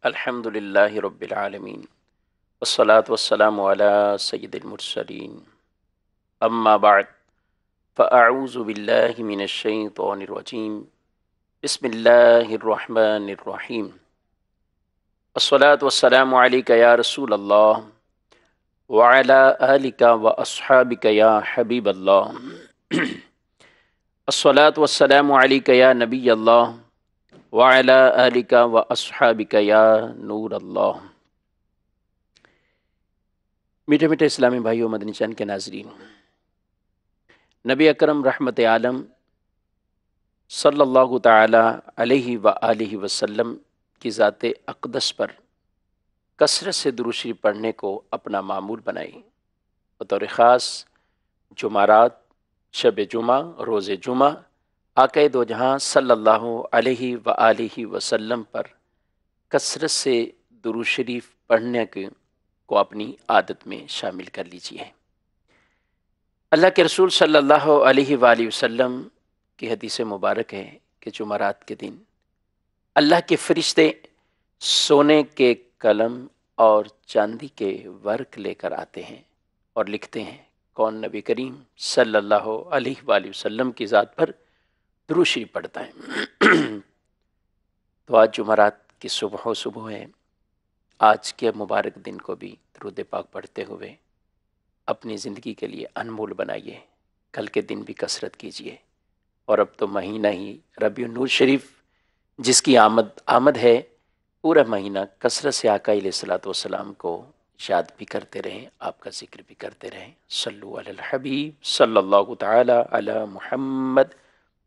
الحمد للہ رب العالمین والصلاة والسلام علی سید المرسلین اما بعد فاعوذ باللہ من الشیطان الرجیم بسم اللہ الرحمن الرحیم الصلاة والسلام علیک یا رسول اللہ وعلی آلک واصحابک یا حبیب اللہ الصلاة والسلام علیک یا نبی اللہ وعلی آلک واصحابک یا نور اللہ۔ میٹھے میٹھے اسلامی بھائیوں، مدنی چینل کے ناظرین، نبی اکرم رحمت عالم صلی اللہ تعالی علیہ وآلہ وسلم کی ذات اقدس پر کثرت سے درود شریف پڑھنے کو اپنا معمول بنائی۔ بطور خاص جمعرات، شب جمعہ، روز جمعہ آقا دو جہاں صلی اللہ علیہ وآلہ وسلم پر کثرت سے درود شریف پڑھنے کو اپنی عادت میں شامل کر لیجیے۔ اللہ کے رسول صلی اللہ علیہ وآلہ وسلم کی حدیث مبارک ہے کہ جمعرات کے دن اللہ کے فرشتے سونے کے قلم اور چاندی کے ورق لے کر آتے ہیں اور لکھتے ہیں کون نبی کریم صلی اللہ علیہ وآلہ وسلم کی ذات پر درود شریف پڑھتا ہے۔ تو آج جمعرات کی صبح ہے۔ آج کے مبارک دن کو بھی درود پاک پڑھتے ہوئے اپنی زندگی کے لیے انمول بنائیے، کل کے دن بھی کثرت کیجیے۔ اور اب تو مہینہ ہی ربیع النور شریف جس کی آمد ہے، پورا مہینہ کثرت سے آقا علیہ الصلوۃ والسلام کو یاد بھی کرتے رہیں، آپ کا ذکر بھی کرتے رہیں۔ صلو علی الحبیب صلی اللہ تعالی علی محمد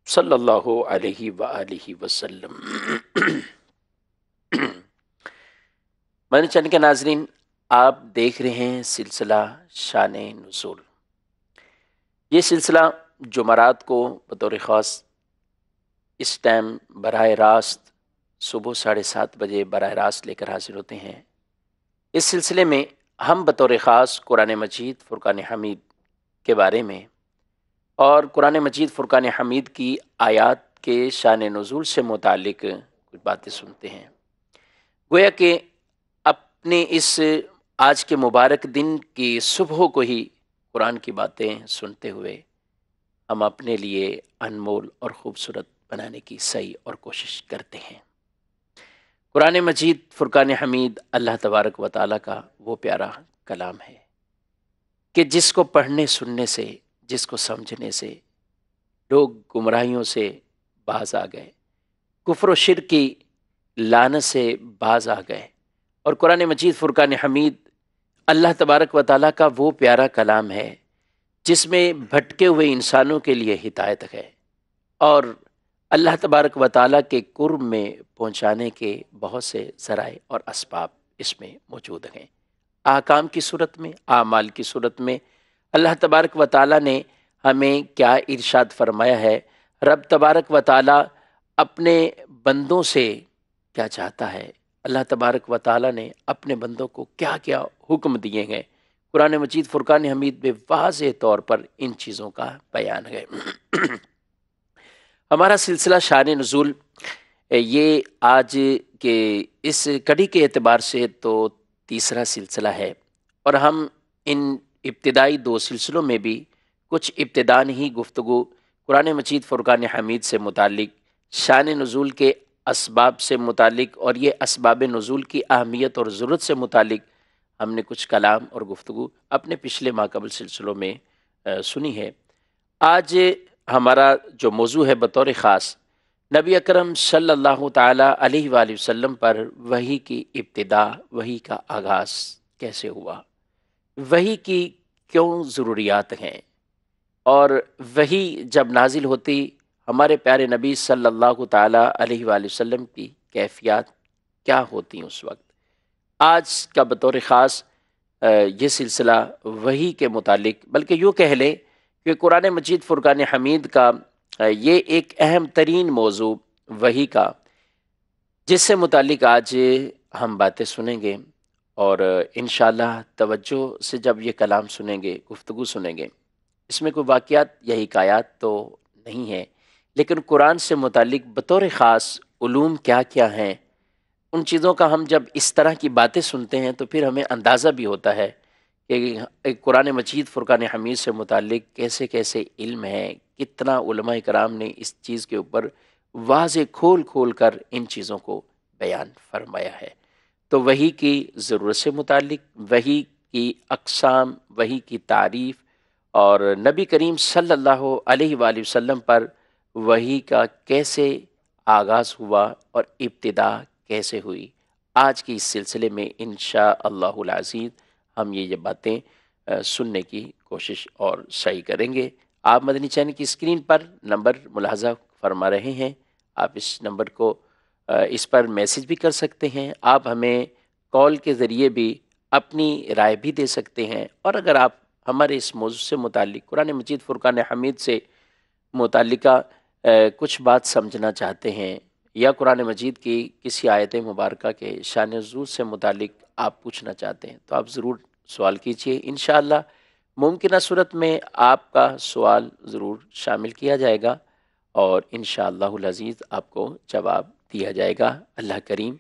صلی اللہ علیہ وآلہ وسلم۔ مدنی چینل کے ناظرین، آپ دیکھ رہے ہیں سلسلہ شان نزول۔ یہ سلسلہ جمعرات کو بطور خاص اس ٹائم براہ راست صبح 7:30 بجے براہ راست لے کر حاضر ہوتے ہیں۔ اس سلسلے میں ہم بطور خاص قرآن مجید فرقان حمید کے بارے میں اور قرآن مجید فرقان حمید کی آیات کے شان نزول سے متعلق کچھ باتیں سنتے ہیں۔ گویا کہ اپنے اس آج کے مبارک دن کی صبح کو ہی قرآن کی باتیں سنتے ہوئے ہم اپنے لیے انمول اور خوبصورت بنانے کی سعی اور کوشش کرتے ہیں۔ قرآن مجید فرقان حمید اللہ تبارک و تعالیٰ کا وہ پیارا کلام ہے کہ جس کو پڑھنے سننے سے، جس کو سمجھنے سے لوگ گمراہیوں سے باز آ گئے، کفر و شرک کی لعنت سے باز آ گئے۔ اور قرآن مجید فرقان حمید اللہ تبارک و تعالیٰ کا وہ پیارا کلام ہے جس میں بھٹکے ہوئے انسانوں کے لیے ہدایت ہے، اور اللہ تبارک و تعالیٰ کے قرب میں پہنچانے کے بہت سے ذرائع اور اسباب اس میں موجود ہیں۔ احکام کی صورت میں، اعمال کی صورت میں اللہ تبارک و تعالیٰ نے ہمیں کیا ارشاد فرمایا ہے، رب تبارک و تعالیٰ اپنے بندوں سے کیا چاہتا ہے، اللہ تبارک و تعالیٰ نے اپنے بندوں کو کیا کیا حکم دیے ہیں، قرآن مجید فرقان حمید میں واضح طور پر ان چیزوں کا بیان ہے۔ ہمارا سلسلہ شان نزول یہ آج کے اس کڑی کے اعتبار سے تو تیسرا سلسلہ ہے، اور ہم ان ابتدائی 2 سلسلوں میں بھی کچھ ابتدان ہی گفتگو قرآن مجید فرقان حمید سے متعلق، شان نزول کے اسباب سے متعلق اور یہ اسباب نزول کی اہمیت اور ضرورت سے متعلق ہم نے کچھ کلام اور گفتگو اپنے پچھلے ماقبل سلسلوں میں سنی ہے۔ آج ہمارا جو موضوع ہے بطور خاص نبی اکرم صلی اللہ تعالی علیہ وآلہ وسلم پر وحی کی ابتدا، وحی کا آغاز کیسے ہوا، وحی کی کیوں ضروریات ہیں، اور وحی جب نازل ہوتی ہمارے پیارے نبی صلی اللہ تعالی علیہ وآلہ وسلم کی کیفیات کیا ہوتی اس وقت۔ آج کا بطور خاص یہ سلسلہ وحی کے متعلق، بلکہ یوں کہہ لیں کہ قرآن مجید فرقان حمید کا یہ ایک اہم ترین موضوع وحی کا، جس سے متعلق آج ہم باتیں سنیں گے، اور انشاءاللہ توجہ سے جب یہ کلام سنیں گے، گفتگو سنیں گے، اس میں کوئی واقعات یا حکایات تو نہیں ہے، لیکن قرآن سے متعلق بطور خاص علوم کیا کیا ہیں، ان چیزوں کا ہم جب اس طرح کی باتیں سنتے ہیں تو پھر ہمیں اندازہ بھی ہوتا ہے کہ قرآن مجید فرقان حمید سے متعلق کیسے کیسے علم ہے، کتنا علماء کرام نے اس چیز کے اوپر واضح کھول کھول کر ان چیزوں کو بیان فرمایا ہے۔ تو وحی کی ضرورت سے متعلق، وحی کی اقسام، وحی کی تعریف، اور نبی کریم صلی اللہ علیہ وآلہ وسلم پر وحی کا کیسے آغاز ہوا اور ابتدا کیسے ہوئی، آج کے اس سلسلے میں انشاء اللہ العزیز ہم یہ باتیں سننے کی کوشش اور صحیح کریں گے۔ آپ مدنی چینل کی اسکرین پر نمبر ملاحظہ فرما رہے ہیں، آپ اس نمبر کو اس پر میسج بھی کر سکتے ہیں، آپ ہمیں کال کے ذریعے بھی اپنی رائے بھی دے سکتے ہیں، اور اگر آپ ہمارے اس موضوع سے متعلق قرآن مجید فرقان حمید سے متعلقہ کچھ بات سمجھنا چاہتے ہیں، یا قرآن مجید کی کسی آیت مبارکہ کے شان نزول سے متعلق آپ پوچھنا چاہتے ہیں تو آپ ضرور سوال کیجئے، انشاءاللہ ممکنہ صورت میں آپ کا سوال ضرور شامل کیا جائے گا اور انشاءاللہ العزیز آپ کو جواب دیا جائے گا۔ اللہ کریم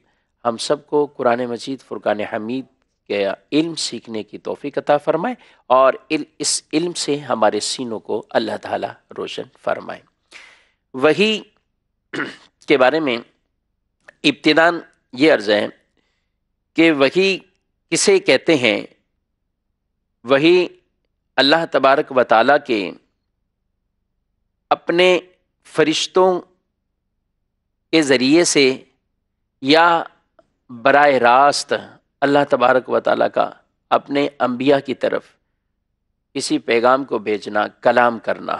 ہم سب کو قرآن مجید فرقان حمید کے علم سیکھنے کی توفیق عطا فرمائے، اور اس علم سے ہمارے سینوں کو اللہ تعالی روشن فرمائے۔ وحی کے بارے میں ابتداً یہ عرض ہے کہ وحی کسے کہتے ہیں؟ وحی اللہ تبارک و تعالیٰ کے اپنے فرشتوں کے ذریعے سے یا براہ راست اللہ تبارک و تعالیٰ کا اپنے انبیاء کی طرف کسی پیغام کو بھیجنا، کلام کرنا،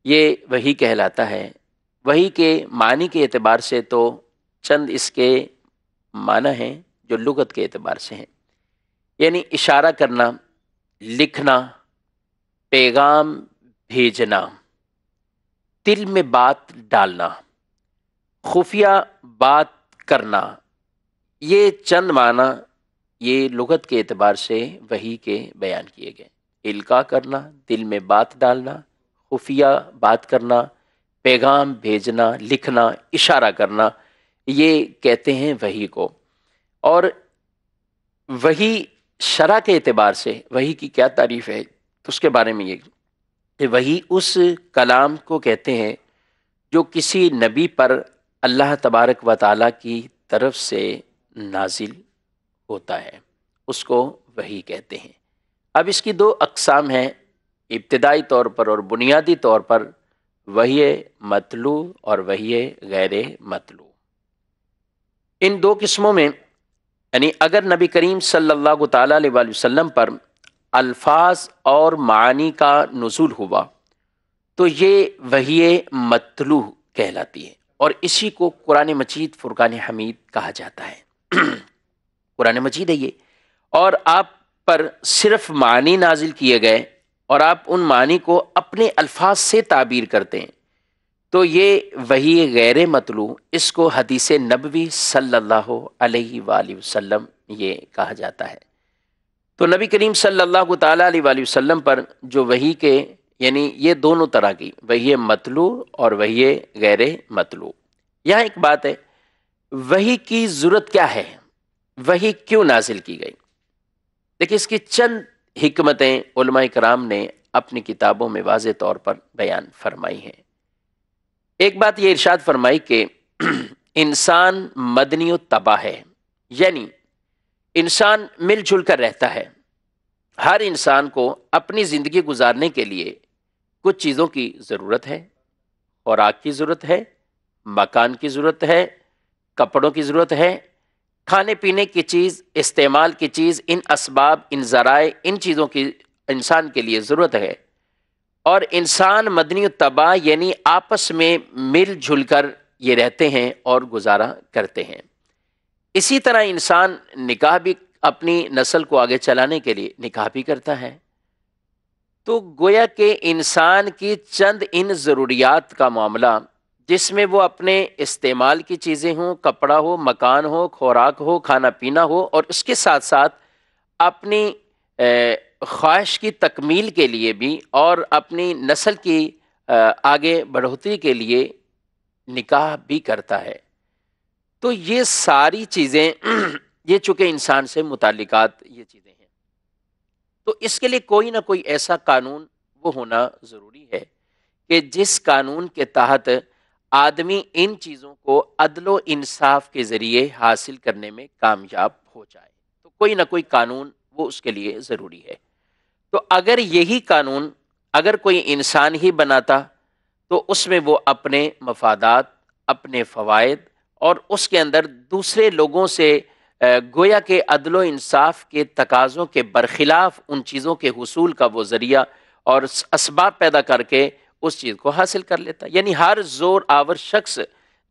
یہ وحی کہلاتا ہے۔ وحی کے معنی کے اعتبار سے تو چند اس کے معنی ہیں جو لغت کے اعتبار سے ہیں، یعنی اشارہ کرنا، لکھنا، پیغام بھیجنا، دل میں بات ڈالنا، خفیہ بات کرنا، یہ چند معنی یہ لغت کے اعتبار سے وحی کے بیان کیے گئے۔ القاء کرنا، دل میں بات ڈالنا، خفیہ بات کرنا، پیغام بھیجنا، لکھنا، اشارہ کرنا، یہ کہتے ہیں وحی کو۔ اور وحی شرع کے اعتبار سے وحی کی کیا تعریف ہے تو اس کے بارے میں یہ کہ وحی اس کلام کو کہتے ہیں جو کسی نبی پر اللہ تبارک و تعالیٰ کی طرف سے نازل ہوتا ہے، اس کو وحی کہتے ہیں۔ اب اس کی دو اقسام ہیں، ابتدائی طور پر اور بنیادی طور پر وحی مطلوع اور وحی غیر مطلوع۔ ان دو قسموں میں یعنی اگر نبی کریم صلی اللہ تعالیٰ علیہ وآلہ وسلم پر الفاظ اور معانی کا نزول ہوا تو یہ وحی مطلوع کہلاتی ہے، اور اسی کو قرآن مجید فرقان حمید کہا جاتا ہے۔ قرآن مجید ہے یہ، اور آپ پر صرف معنی نازل کیے گئے اور آپ ان معنی کو اپنے الفاظ سے تعبیر کرتے ہیں تو یہ وحی غیر مطلوع، اس کو حدیث نبوی صلی اللہ علیہ وآلہ وسلم یہ کہا جاتا ہے۔ تو نبی کریم صلی اللہ تعالیٰ علیہ وآلہ وسلم پر جو وحی کے یعنی یہ دونوں طرح کی وحی مطلوع اور وحی غیر مطلوع۔ یہاں ایک بات ہے، وحی کی ضرورت کیا ہے؟ وحی کیوں نازل کی گئی؟ دیکھیں اس کی چند حکمتیں علماء کرام نے اپنی کتابوں میں واضح طور پر بیان فرمائی ہیں۔ ایک بات یہ ارشاد فرمائی کہ انسان مدنی و تباہ ہے، یعنی انسان مل جل کر رہتا ہے۔ ہر انسان کو اپنی زندگی گزارنے کے لیے کچھ چیزوں کی ضرورت ہے، خوراک کی ضرورت ہے، مکان کی ضرورت ہے، کپڑوں کی ضرورت ہے، کھانے پینے کی چیز، استعمال کی چیز، ان اسباب، ان ذرائع، ان چیزوں کی انسان کے لیے ضرورت ہے۔ اور انسان مدنی تباہ یعنی آپس میں مل جل کر یہ رہتے ہیں اور گزارا کرتے ہیں۔ اسی طرح انسان نکاح بھی اپنی نسل کو آگے چلانے کے لیے نکاح بھی کرتا ہے۔ تو گویا کہ انسان کی چند ان ضروریات کا معاملہ جس میں وہ اپنے استعمال کی چیزیں ہوں، کپڑا ہو، مکان ہو، خوراک ہو، کھانا پینا ہو، اور اس کے ساتھ ساتھ اپنی خواہش کی تکمیل کے لیے بھی اور اپنی نسل کی آگے بڑھوتری کے لیے نکاح بھی کرتا ہے۔ تو یہ ساری چیزیں یہ چونکہ انسان سے متعلقات یہ چیزیں ہیں، تو اس کے لیے کوئی نہ کوئی ایسا قانون وہ ہونا ضروری ہے کہ جس قانون کے تحت آدمی ان چیزوں کو عدل و انصاف کے ذریعے حاصل کرنے میں کامیاب ہو جائے۔ تو کوئی نہ کوئی قانون وہ اس کے لیے ضروری ہے۔ تو اگر یہی قانون اگر کوئی انسان ہی بناتا تو اس میں وہ اپنے مفادات، اپنے فوائد اور اس کے اندر دوسرے لوگوں سے گویا کہ عدل و انصاف کے تقاضوں کے برخلاف ان چیزوں کے حصول کا وہ ذریعہ اور اسباب پیدا کر کے اس چیز کو حاصل کر لیتا۔ یعنی ہر زور آور شخص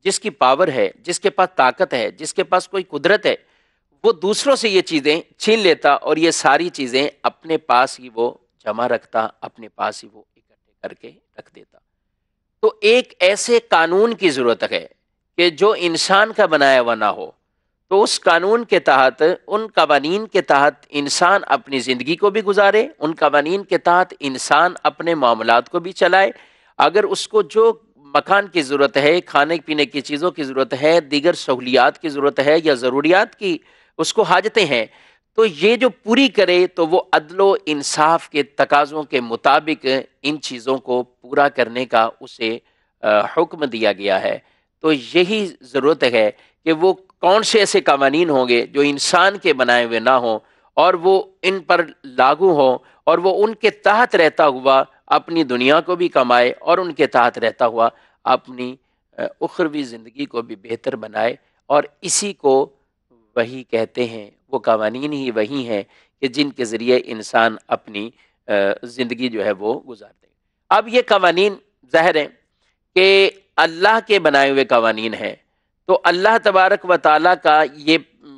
جس کی پاور ہے، جس کے پاس طاقت ہے، جس کے پاس کوئی قدرت ہے، وہ دوسروں سے یہ چیزیں چھین لیتا اور یہ ساری چیزیں اپنے پاس ہی وہ جمع رکھتا، اپنے پاس ہی وہ اکٹھے کر کے رکھ دیتا۔ تو ایک ایسے قانون کی ضرورت ہے کہ جو انسان کا بنایا ہوا نہ ہو، تو اس قانون کے تحت، ان قوانین کے تحت انسان اپنی زندگی کو بھی گزارے، ان قوانین کے تحت انسان اپنے معاملات کو بھی چلائے۔ اگر اس کو جو مکان کی ضرورت ہے، کھانے پینے کی چیزوں کی ضرورت ہے، دیگر سہولیات کی ضرورت ہے یا ضروریات کی اس کو حاجتیں ہیں، تو یہ جو پوری کرے تو وہ عدل و انصاف کے تقاضوں کے مطابق ان چیزوں کو پورا کرنے کا اسے حکم دیا گیا ہے۔ تو یہی ضرورت ہے کہ وہ کون سے ایسے قوانین ہوں گے جو انسان کے بنائے ہوئے نہ ہوں اور وہ ان پر لاگو ہوں اور وہ ان کے تحت رہتا ہوا اپنی دنیا کو بھی کمائے اور ان کے تحت رہتا ہوا اپنی اخروی زندگی کو بھی بہتر بنائے۔ اور اسی کو وہی کہتے ہیں، وہ قوانین ہی وہی ہیں کہ جن کے ذریعے انسان اپنی زندگی جو ہے وہ گزارتے ہیں۔ اب یہ قوانین ظاہر ہیں کہ اللہ کے بنائے ہوئے قوانین ہیں، تو اللہ تبارک و تعالیٰ کا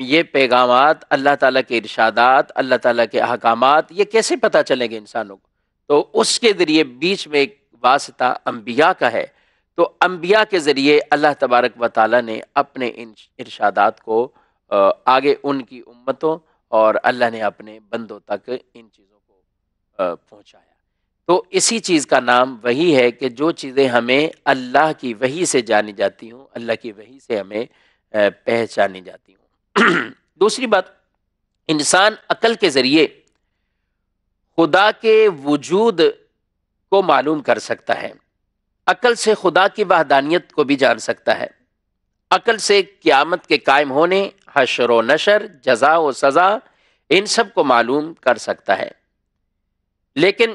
یہ پیغامات، اللہ تعالیٰ کے ارشادات، اللہ تعالیٰ کے احکامات یہ کیسے پتہ چلیں گے انسانوں کو؟ تو اس کے ذریعے بیچ میں ایک واسطہ انبیاء کا ہے۔ تو انبیاء کے ذریعے اللہ تبارک و تعالیٰ نے اپنے ان ارشادات کو آگے ان کی امتوں اور اللہ نے اپنے بندوں تک ان چیزوں کو پہنچایا۔ تو اسی چیز کا نام وہی ہے کہ جو چیزیں ہمیں اللہ کی وحی سے جانی جاتی ہوں، اللہ کی وحی سے ہمیں پہچانی جاتی ہوں۔ دوسری بات، انسان عقل کے ذریعے خدا کے وجود کو معلوم کر سکتا ہے، عقل سے خدا کی وحدانیت کو بھی جان سکتا ہے، عقل سے قیامت کے قائم ہونے، حشر و نشر، جزا و سزا، ان سب کو معلوم کر سکتا ہے، لیکن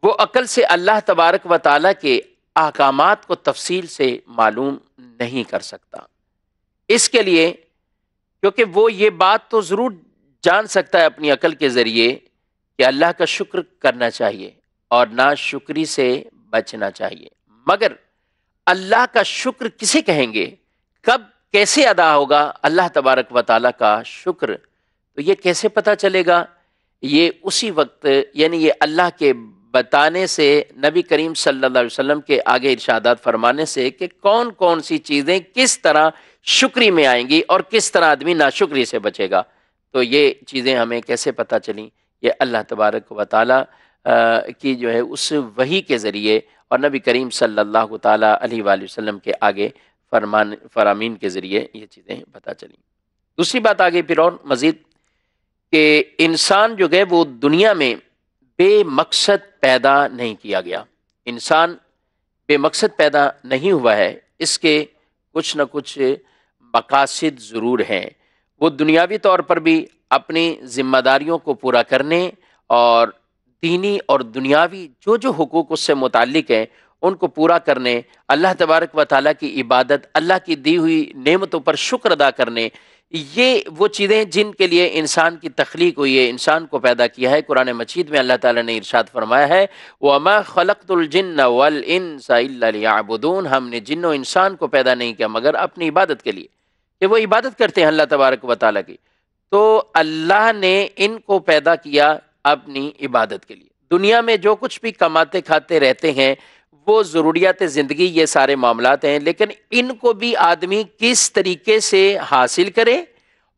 وہ عقل سے اللہ تبارک و تعالیٰ کے احکامات کو تفصیل سے معلوم نہیں کر سکتا۔ اس کے لیے کیونکہ وہ یہ بات تو ضرور جان سکتا ہے اپنی عقل کے ذریعے کہ اللہ کا شکر کرنا چاہیے اور ناشکری سے بچنا چاہیے، مگر اللہ کا شکر کسے کہیں گے، کب کیسے ادا ہوگا اللہ تبارک و تعالیٰ کا شکر، تو یہ کیسے پتہ چلے گا؟ یہ اسی وقت، یعنی یہ اللہ کے بتانے سے، نبی کریم صلی اللہ علیہ وسلم کے آگے ارشادات فرمانے سے کہ کون کون سی چیزیں کس طرح شکری میں آئیں گی اور کس طرح آدمی ناشکری سے بچے گا، تو یہ چیزیں ہمیں کیسے پتہ چلیں؟ یہ اللہ تبارک و تعالیٰ کی جو ہے اس وحی کے ذریعے اور نبی کریم صلی اللہ تعالیٰ علیہ وآلہ وسلم کے آگے فرامین کے ذریعے یہ چیزیں پتہ چلیں۔ دوسری بات آگے پھر اور مزید کہ انسان جو ہے وہ دنیا میں بے مقصد پیدا نہیں کیا گیا، انسان بے مقصد پیدا نہیں ہوا ہے، اس کے کچھ نہ کچھ مقاصد ضرور ہیں۔ وہ دنیاوی طور پر بھی اپنی ذمہ داریوں کو پورا کرنے اور دینی اور دنیاوی جو جو حقوق اس سے متعلق ہیں ان کو پورا کرنے، اللہ تبارک و تعالیٰ کی عبادت، اللہ کی دی ہوئی نعمتوں پر شکر ادا کرنے، یہ وہ چیزیں جن کے لیے انسان کی تخلیق ہوئی ہے، انسان کو پیدا کیا ہے۔ قرآن مجید میں اللہ تعالیٰ نے ارشاد فرمایا ہے وَمَا خَلَقْتُ الْجِنَّ وَالْإِنسَ إِلَّا لِيَعْبُدُونَ، ہم نے جن و انسان کو پیدا نہیں کیا مگر اپنی عبادت کے لیے، کہ وہ عبادت کرتے ہیں اللہ تبارک و تعالیٰ کی۔ تو اللہ نے ان کو پیدا کیا اپنی عبادت کے لیے۔ دنیا میں جو کچھ بھی کماتے کھاتے رہتے ہیں وہ ضروریات زندگی، یہ سارے معاملات ہیں، لیکن ان کو بھی آدمی کس طریقے سے حاصل کرے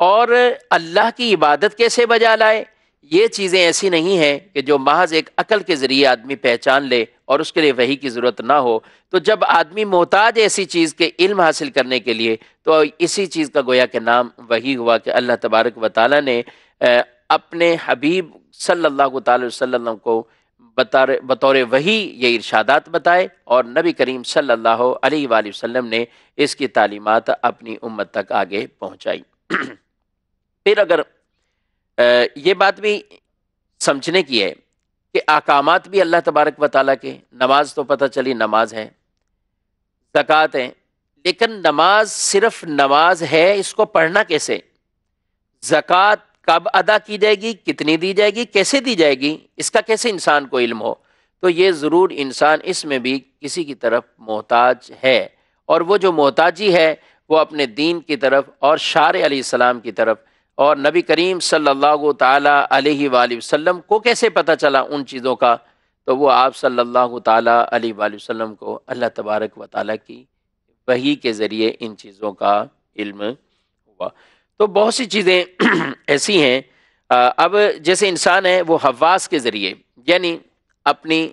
اور اللہ کی عبادت کیسے بجا لائے، یہ چیزیں ایسی نہیں ہیں کہ جو محض ایک عقل کے ذریعے آدمی پہچان لے اور اس کے لیے وحی کی ضرورت نہ ہو. تو جب آدمی محتاج ہے ایسی چیز کے علم حاصل کرنے کے لیے تو اسی چیز کا گویا کہ نام وحی ہوا کہ اللہ تبارک و تعالیٰ نے اپنے حبیب صلی اللہ تعالی وسلم کو بطور وحی یہ ارشادات بتائے اور نبی کریم صلی اللہ علیہ وآلہ وسلم نے اس کی تعلیمات اپنی امت تک آگے پہنچائی. پھر اگر یہ بات بھی سمجھنے کی ہے کہ احکامات بھی اللہ تبارک و تعالیٰ کے، نماز تو پتہ چلی نماز ہے، زکوٰۃ ہے، لیکن نماز صرف نماز ہے، اس کو پڑھنا کیسے؟ زکوٰۃ کب ادا کی جائے گی، کتنی دی جائے گی، کیسے دی جائے گی، اس کا کیسے انسان کو علم ہو؟ تو یہ ضرور انسان اس میں بھی کسی کی طرف محتاج ہے، اور وہ جو محتاجی ہے وہ اپنے دین کی طرف اور شارع علیہ السلام کی طرف. اور نبی کریم صلی اللہ تعالیٰ علیہ وآلہ وسلم کو کیسے پتہ چلا ان چیزوں کا؟ تو وہ آپ صلی اللہ تعالیٰ علیہ وآلہ وسلم کو اللہ تبارک و تعالیٰ کی وحی کے ذریعے ان چیزوں کا علم ہوا. تو بہت سی چیزیں ایسی ہیں. اب جیسے انسان ہے وہ حواس کے ذریعے، یعنی اپنی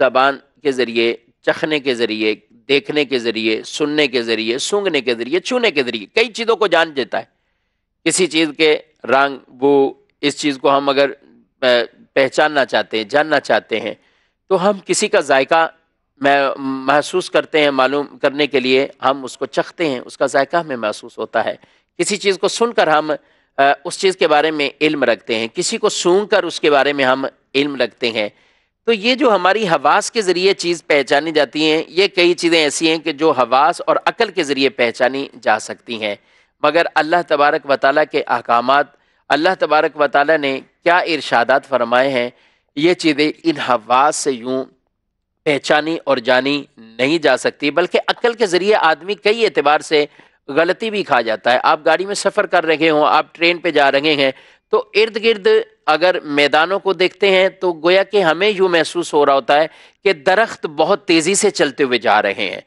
زبان کے ذریعے، چکھنے کے ذریعے، دیکھنے کے ذریعے، سننے کے ذریعے، سونگھنے کے ذریعے، چھونے کے ذریعے کئی چیزوں کو جان دیتا ہے. کسی چیز کے رنگ، بو، اس چیز کو ہم اگر پہچاننا چاہتے ہیں، جاننا چاہتے ہیں تو ہم کسی کا ذائقہ محسوس کرتے ہیں. معلوم کرنے کے لیے ہم اس کو چکھتے ہیں، اس کا ذائقہ ہمیں محسوس ہوتا ہے. کسی چیز کو سن کر ہم اس چیز کے بارے میں علم رکھتے ہیں، کسی کو سونگ کر اس کے بارے میں ہم علم رکھتے ہیں. تو یہ جو ہماری حواس کے ذریعے چیز پہچانی جاتی ہیں، یہ کئی چیزیں ایسی ہیں کہ جو حواس اور عقل کے ذریعے پہچانی جا سکتی ہیں. مگر اللہ تبارک و تعالیٰ کے احکامات، اللہ تبارک و تعالیٰ نے کیا ارشادات فرمائے ہیں، یہ چیزیں ان حواس سے یوں پہچانی اور جانی نہیں جا سکتی، بلکہ عقل کے ذریعے آدمی کئی اعتبار سے غلطی بھی کھا جاتا ہے. آپ گاڑی میں سفر کر رہے ہوں، آپ ٹرین پہ جا رہے ہیں تو ارد گرد اگر میدانوں کو دیکھتے ہیں تو گویا کہ ہمیں یوں محسوس ہو رہا ہوتا ہے کہ درخت بہت تیزی سے چلتے ہوئے جا رہے ہیں،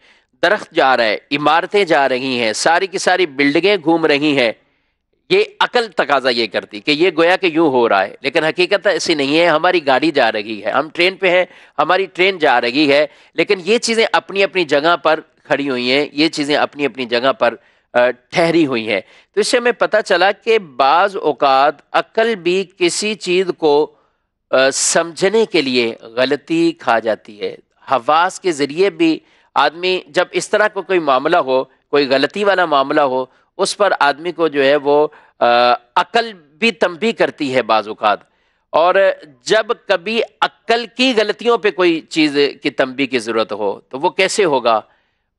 درخت جا رہا ہے، عمارتیں جا رہی ہیں، ساری کی ساری بلڈنگیں گھوم رہی ہیں. یہ عقل تقاضا یہ کرتی کہ یہ گویا کہ یوں ہو رہا ہے، لیکن حقیقت ایسی نہیں ہے. ہماری گاڑی جا رہی ہے، ہم ٹرین پہ ہیں، ہماری ٹرین جا رہی ہے، لیکن یہ چیزیں اپنی اپنی جگہ پر کھڑی ہوئی ہیں، یہ چیزیں اپنی اپنی جگہ پر ٹھہری ہوئی ہیں. تو اس سے ہمیں پتہ چلا کہ بعض اوقات عقل بھی کسی چیز کو سمجھنے کے لیے غلطی کھا جاتی ہے. حواس کے ذریعے بھی آدمی جب اس طرح کو کوئی معاملہ ہو، کوئی غلطی والا معاملہ ہو، اس پر آدمی کو جو ہے وہ عقل بھی تنبیہ کرتی ہے بعض اوقات. اور جب کبھی عقل کی غلطیوں پہ کوئی چیز کی تنبیہ کی ضرورت ہو تو وہ کیسے ہوگا؟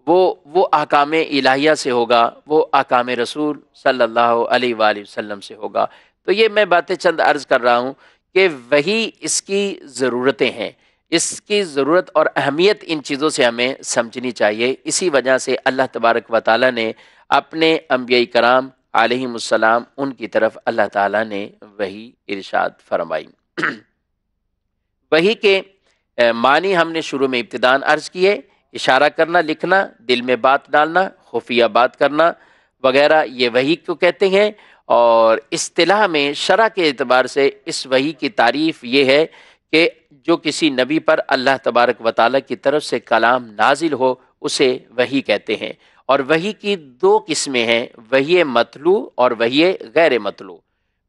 وہ احکام الہیہ سے ہوگا، وہ احکام رسول صلی اللہ علیہ وآلہ وسلم سے ہوگا. تو یہ میں باتیں چند عرض کر رہا ہوں کہ وہی اس کی ضرورتیں ہیں، اس کی ضرورت اور اہمیت ان چیزوں سے ہمیں سمجھنی چاہیے. اسی وجہ سے اللہ تبارک و تعالیٰ نے اپنے انبیاء کرام علیہم السلام ان کی طرف اللہ تعالیٰ نے وحی ارشاد فرمائی. وحی کے معنی ہم نے شروع میں ابتداءً عرض کیے، اشارہ کرنا، لکھنا، دل میں بات ڈالنا، خفیہ بات کرنا وغیرہ، یہ وحی کو کہتے ہیں. اور اصطلاح میں شرع کے اعتبار سے اس وحی کی تعریف یہ ہے کہ جو کسی نبی پر اللہ تبارک و تعالیٰ کی طرف سے کلام نازل ہو اسے وحی کہتے ہیں. اور وحی کی دو قسمیں ہیں، وحی مطلوع اور وحی غیر مطلوع.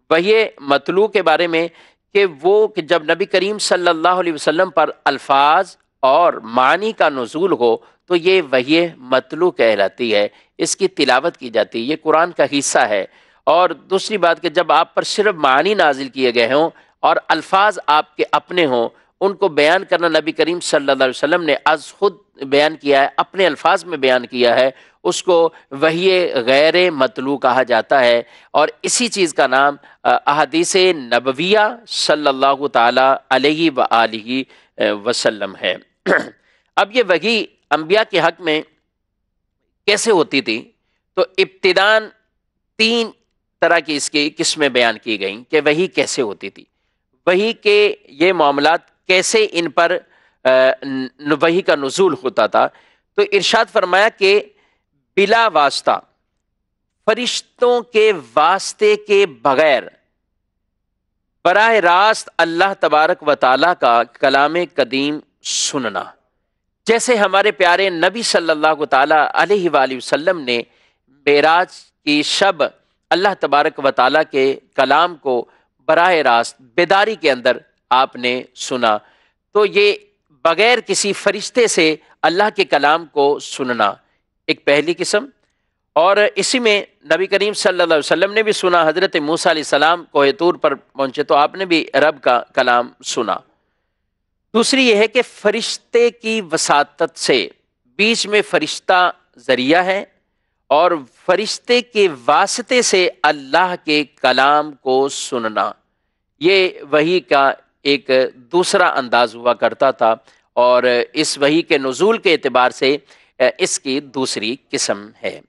وحی مطلوع کے بارے میں کہ وہ کہ جب نبی کریم صلی اللہ علیہ وسلم پر الفاظ اور معنی کا نزول ہو تو یہ وحی مطلوع کہلاتی ہے، اس کی تلاوت کی جاتی ہے، یہ قرآن کا حصہ ہے. اور دوسری بات کہ جب آپ پر صرف معنی نازل کیے گئے ہوں اور الفاظ آپ کے اپنے ہوں، ان کو بیان کرنا نبی کریم صلی اللہ علیہ وسلم نے از خود بیان کیا ہے، اپنے الفاظ میں بیان کیا ہے، اس کو وحی غیر مطلوع کہا جاتا ہے. اور اسی چیز کا نام احادیث نبویہ صلی اللہ تعالی علیہ وآلہ وسلم ہے. اب یہ وحی انبیاء کے حق میں کیسے ہوتی تھی؟ تو ابتداءً 3 طرح کی اس کی قسمیں بیان کی گئیں کہ وحی کیسے ہوتی تھی، وحی کے یہ معاملات کیسے ان پر وحی کا نزول ہوتا تھا. تو ارشاد فرمایا کہ بلا واسطہ، فرشتوں کے واسطے کے بغیر براہ راست اللہ تبارک و تعالیٰ کا کلام قدیم سننا، جیسے ہمارے پیارے نبی صلی اللہ تعالیٰ علیہ وآلہ وسلم نے معراج کی شب اللہ تبارک و تعالیٰ کے کلام کو براہ راست بیداری کے اندر آپ نے سنا، تو یہ بغیر کسی فرشتے سے اللہ کے کلام کو سننا ایک پہلی قسم۔ اور اسی میں نبی کریم صلی اللہ علیہ وسلم نے بھی سنا، حضرت موسیٰ علیہ السلام کوہ طور پر پہنچے تو آپ نے بھی رب کا کلام سنا۔ دوسری یہ ہے کہ فرشتے کی وساطت سے، بیچ میں فرشتہ ذریعہ ہے اور فرشتے کے واسطے سے اللہ کے کلام کو سننا، یہ وحی کا ایک دوسرا انداز ہوا کرتا تھا، اور اس وحی کے نزول کے اعتبار سے اس کی دوسری قسم ہے۔